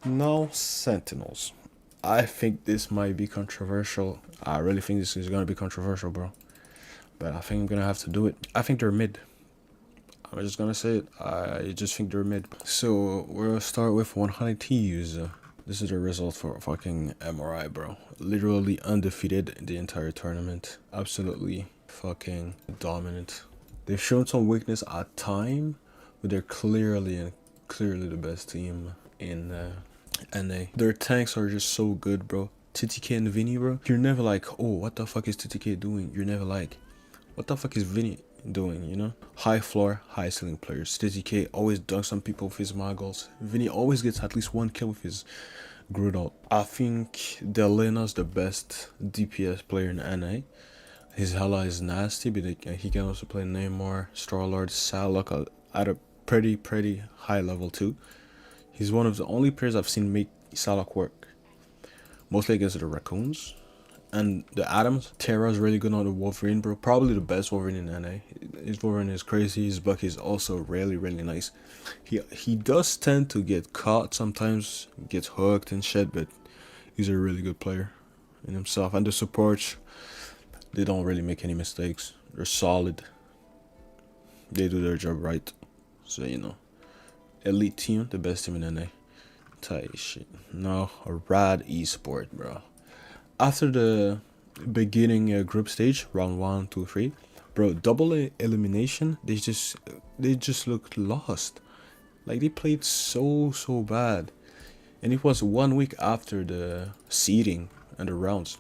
Now, Sentinels. I think this might be controversial. I really think this is gonna be controversial, bro. But I think I'm gonna have to do it. I think they're mid. I'm just gonna say it. I just think they're mid. So we'll start with 100 T's. This is the result for fucking MRI, bro. Literally undefeated the entire tournament. Absolutely fucking dominant. They've shown some weakness at time, but they're clearly the best team in NA. Their tanks are just so good, bro. TTK and Vinny, bro. You're never like, oh, what the fuck is TTK doing? You're never like, what the fuck is Vinny doing, you know? High floor, high ceiling players. TTK always dunks on people with his muggles. Vinny always gets at least one kill with his Grudal. I think Delena's the best DPS player in NA. His Hela is nasty, but he can also play Neymar, Starlord, Salak at a pretty high level too. He's one of the only players I've seen make Salak work. Mostly against the Raccoons. And the Adams. Terra's really good on the Wolverine, bro. Probably the best Wolverine in NA. His Wolverine is crazy. His Buck is also really nice. He does tend to get caught sometimes, gets hooked and shit, but he's a really good player in himself. And the supports, they don't really make any mistakes. They're solid. They do their job right. So, you know. Elite team, the best team in NA. Tight shit. Now, a rad esport, bro. After the beginning group stage, round 1, 2, 3, bro, double elimination, they just looked lost. Like, they played so bad. And it was 1 week after the seeding and the rounds.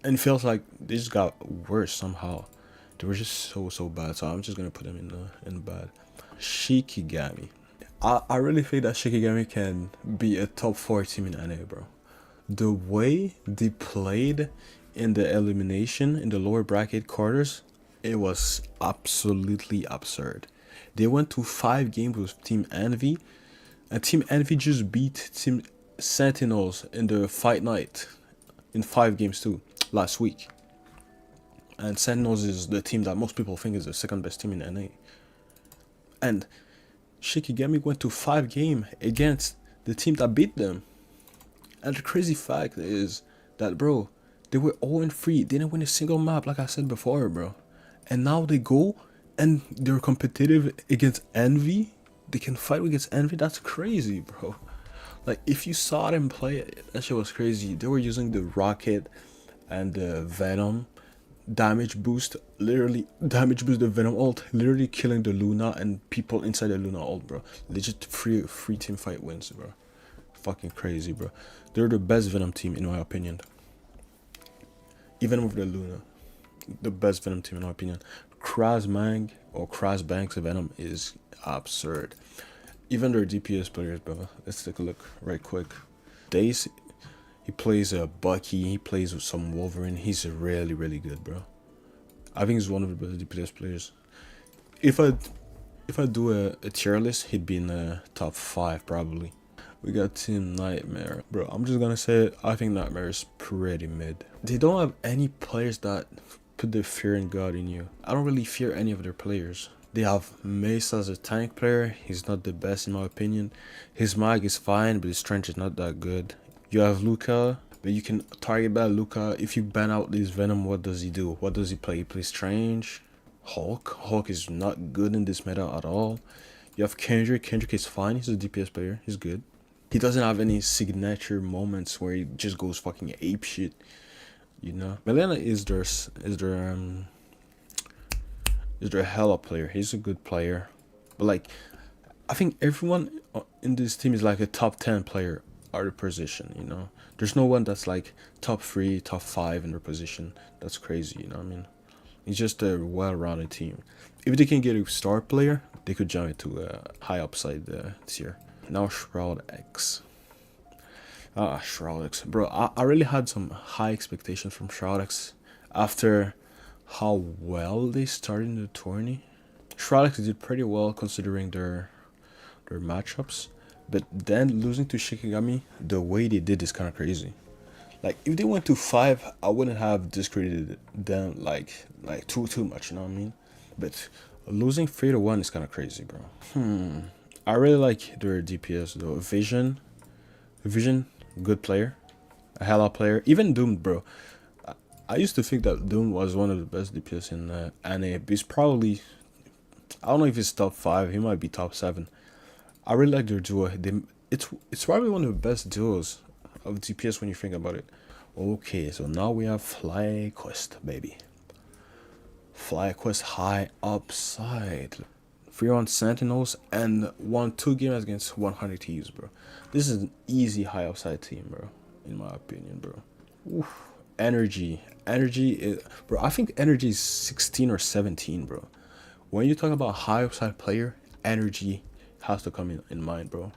And it feels like they just got worse somehow. They were just so bad. So I'm just gonna put them in the bad. Shikigami. I really think that Shikigami can be a top 4 team in NA, bro. The way they played in the elimination in the lower bracket quarters, it was absolutely absurd. They went to 5 games with Team Envy, and Team Envy just beat Team Sentinels in the fight night in 5 games too last week. And Sentinels is the team that most people think is the second best team in NA. And Shikigami went to 5 games against the team that beat them. And the crazy fact is that, bro, they were 0-3. They didn't win a single map, like I said before, bro. And now they go and they're competitive against Envy. They can fight against Envy. That's crazy, bro. Like, if you saw them play, that shit was crazy. They were using the Rocket and the Venom damage boost. Literally, damage boost the Venom ult. Literally killing the Luna and people inside the Luna ult, bro. Legit free team fight wins, bro. Fucking crazy, bro. They're the best Venom team in my opinion. Even with the Luna, the best Venom team in my opinion. Krasmang or Krasbank's Venom is absurd. Even their DPS players, bro. Let's take a look right quick. Dace, he plays a Bucky. He plays with some Wolverine. He's really good, bro. I think he's one of the best DPS players. If I do a tier list, he'd be in the top 5 probably. We got Team Nightmare. Bro, I'm just gonna say it. I think Nightmare is pretty mid. They don't have any players that put the fear in God in you. I don't really fear any of their players. They have Mace as a tank player. He's not the best in my opinion. His mag is fine, but his strength is not that good. You have Luca, but you can target by Luca. If you ban out this Venom, what does he do? What does he play? He plays Strange. Hulk is not good in this meta at all. You have Kendrick. Kendrick is fine. He's a DPS player. He's good. He doesn't have any signature moments where he just goes fucking ape shit, you know. Melena is their Hela player. He's a good player, but like, I think everyone in this team is like a top 10 player at their position, you know. There's no one that's like top 3, top 5 in their position. That's crazy, you know what I mean? It's just a well-rounded team. If they can get a star player, they could jump into a high upside tier. Now Shroud X. Shroud X. Bro, I really had some high expectations from Shroud X after how well they started in the tourney. Shroud X did pretty well considering their matchups. But then losing to Shikigami, the way they did is kind of crazy. Like, if they went to 5, I wouldn't have discredited them like too much, you know what I mean? But losing 3-1 is kind of crazy, bro. I really like their DPS though. Vision, Vision, good player. A hella player. Even Doom, bro. I used to think that Doom was one of the best DPS in NA. He's probably, I don't know if he's top 5. He might be top 7. I really like their duo. It's probably one of the best duos of DPS when you think about it. Okay, so now we have Fly Quest, baby. Fly Quest high upside. 3-1 Sentinels and won 2 games against 100 Thieves, bro. This is an easy high upside team, bro. In my opinion, bro. Oof. Energy is, bro. I think energy is 16 or 17, bro. When you talk about high upside player, energy has to come in mind, bro.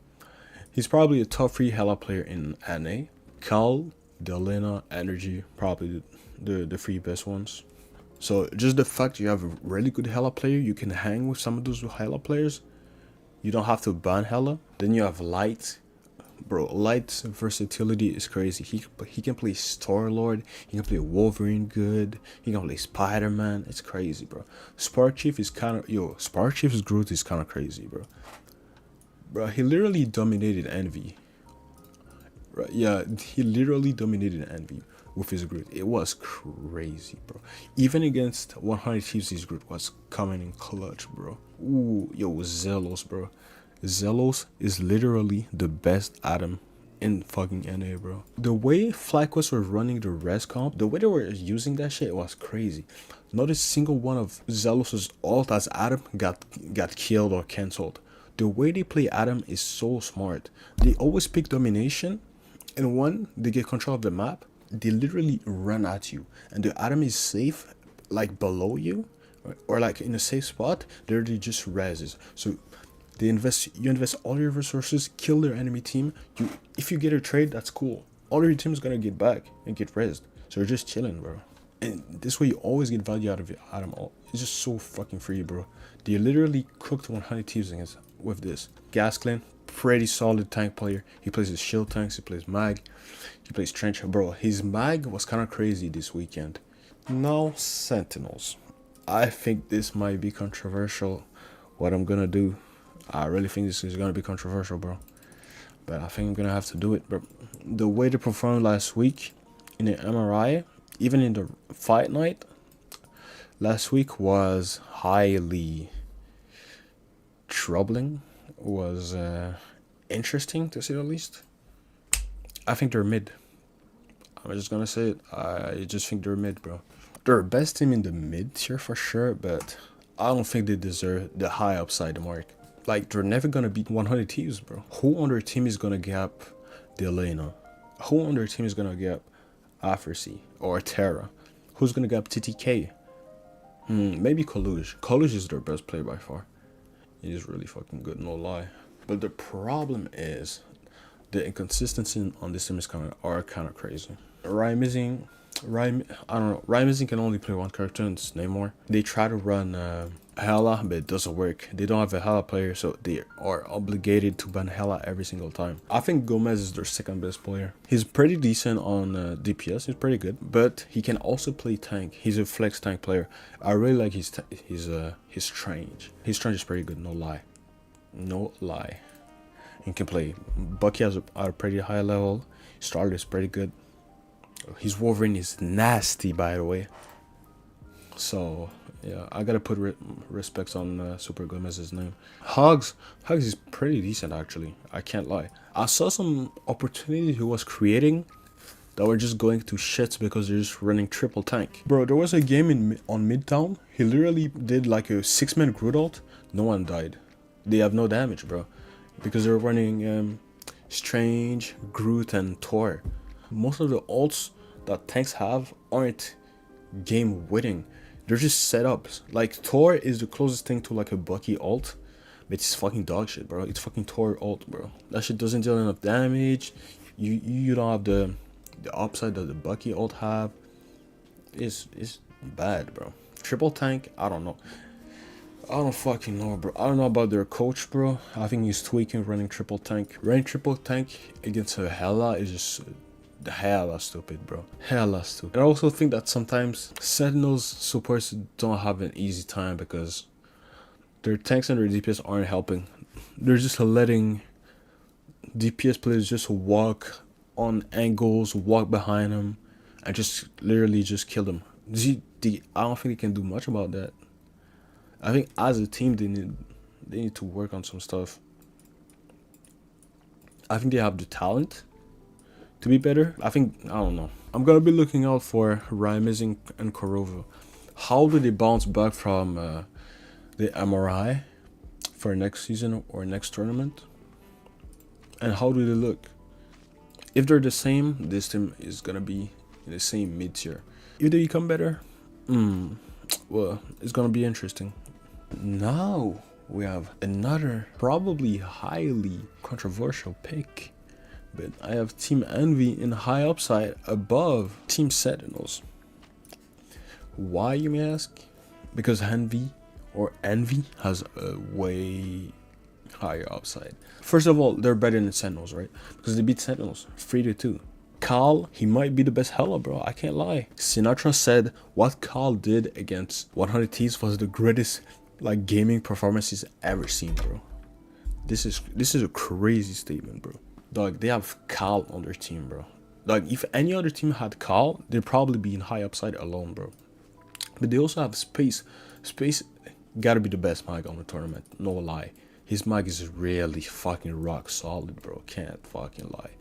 He's probably a top 3 hella player in NA. Cal, Delena, energy, probably the 3 best ones. So just the fact you have a really good hella player, you can hang with some of those hella players. You don't have to ban hella. Then you have Light. Bro, Light's versatility is crazy. He can play Star-Lord. He can play Wolverine good. He can play Spider-Man. It's crazy, bro. Spark Chief is kind of... Spark Chief's growth is kind of crazy, bro. Bro, he literally dominated Envy. Right, yeah, he literally dominated Envy with his group. It was crazy, bro. Even against 100 Thieves, his group was coming in clutch, bro. Ooh, yo, Zelos, bro. Zelos is literally the best item in fucking NA, bro. The way FlyQuest were running the res comp, the way they were using that shit was crazy. Not a single one of Zelos's ult as Adam got killed or cancelled. The way they play Adam is so smart. They always pick domination, and when they get control of the map, they literally run at you, and the Adam is safe, like below you, or like in a safe spot. Literally just reses. So you invest all your resources, kill their enemy team. If you get a trade, that's cool. All your team is gonna get back and get resed. So you're just chilling, bro. And this way you always get value out of your Adam ult. It's just so fucking free, bro. They literally cooked 100 Thieves against with this. Gasclan, pretty solid tank player. He plays his shield tanks, he plays mag, he plays trench. Bro, his mag was kind of crazy this weekend. Now Sentinels. I think this might be controversial, what I'm gonna do. I really think this is gonna be controversial, bro. But I think I'm gonna have to do it, bro. The way they performed last week in the MRI, even in the fight night last week, was highly troubling. Was interesting to say the least. I think they're mid. I'm just gonna say it. I just think they're mid, bro. They're the best team in the mid tier for sure, but I don't think they deserve the high upside mark. Like, they're never gonna beat 100 Thieves, bro. Who on their team is gonna gap Delena? Who on their team is gonna gap Afrasi or Terra? Who's gonna gap TTK? Maybe Kalush. Kalush is their best player by far. He is really fucking good, no lie. But the problem is the inconsistency on this team is kind of crazy. Rymizing, I don't know. Rymizing can only play one character, and it's Namor. They try to run Hela, but it doesn't work. They don't have a Hela player, so they are obligated to ban Hela every single time. I think Gomez is their second best player. He's pretty decent on DPS. He's pretty good, but he can also play tank. He's a flex tank player. I really like his Strange. His Strange is pretty good. No lie, no lie. He can play. Bucky has a pretty high level. Starter is pretty good. His Wolverine is nasty, by the way. So yeah, I gotta put respects on Super Gomez's name. Hugs is pretty decent actually. I can't lie. I saw some opportunities he was creating that were just going to shits because they're just running triple tank. Bro, there was a game on Midtown. He literally did like a 6-man Groot ult. No one died. They have no damage, bro, because they're running Strange, Groot, and Thor. Most of the ults that tanks have aren't game winning. They're just setups. Like, Thor is the closest thing to like a Bucky ult, but it's fucking dog shit, bro. It's fucking Thor ult, bro. That shit doesn't deal enough damage. You don't have the upside that the Bucky ult have. It's bad, bro. Triple tank, I don't know. I don't fucking know, bro. I don't know about their coach, bro. I think he's tweaking running triple tank. Running triple tank against a Hela is just hella stupid, bro. Hella stupid. I also think that sometimes Sentinels supports don't have an easy time because their tanks and their DPS aren't helping. They're just letting DPS players just walk on angles, walk behind him, and just literally just kill them. I don't think they can do much about that. I think as a team they need to work on some stuff. I think they have the talent to be better. I don't know. I'm gonna be looking out for Rimes and Korova. How do they bounce back from the MRI for next season or next tournament? And how do they look? If they're the same, this team is gonna be in the same mid-tier. If they become better, well, it's gonna be interesting. Now we have another probably highly controversial pick, but I have Team Envy in high upside above Team Sentinels. Why, you may ask? Because Envy has a way higher upside. First of all, they're better than Sentinels, right? Because they beat Sentinels 3-2. Carl, he might be the best Hela, bro. I can't lie. Sinatra said what Carl did against 100 Thieves was the greatest like gaming performance he's ever seen, bro. This is a crazy statement, bro. Dog, they have Carl on their team, bro. Like, if any other team had Carl, they'd probably be in high upside alone, bro. But they also have Space. Space gotta be the best mag on the tournament, no lie. His mag is really fucking rock solid, bro. Can't fucking lie.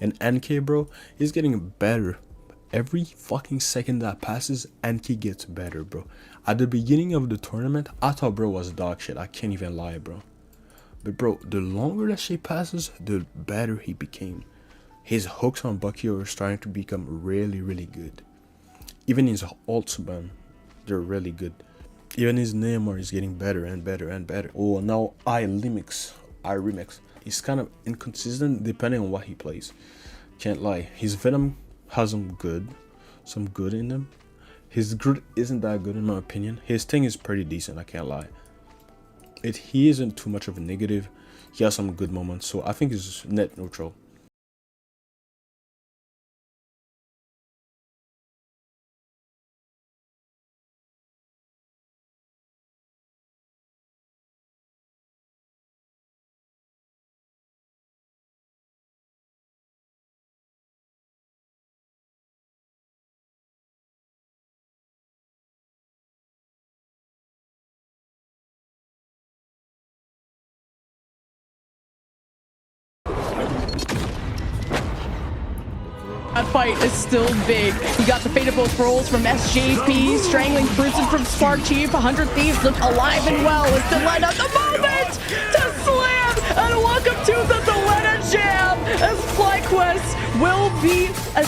And NK, bro, is getting better. Every fucking second that passes, NK gets better, bro. At the beginning of the tournament, I thought bro was dog shit. I can't even lie, bro. But bro, the longer that shit passes, the better he became. His hooks on Bucky are starting to become really, really good. Even his ults, man, they're really good. Even his Neymar is getting better and better and better. Oh, now I remix. He's kind of inconsistent depending on what he plays. Can't lie. His Venom has some good in him. His grid isn't that good in my opinion. His thing is pretty decent, I can't lie. He isn't too much of a negative. He has some good moments, so I think he's net neutral. That fight is still big. You got the fate of both roles from SJP, strangling Prison from Spark Chief. 100 Thieves look alive and well as they line up the moment to slam. And welcome to the Delena Jam as FlyQuest will be a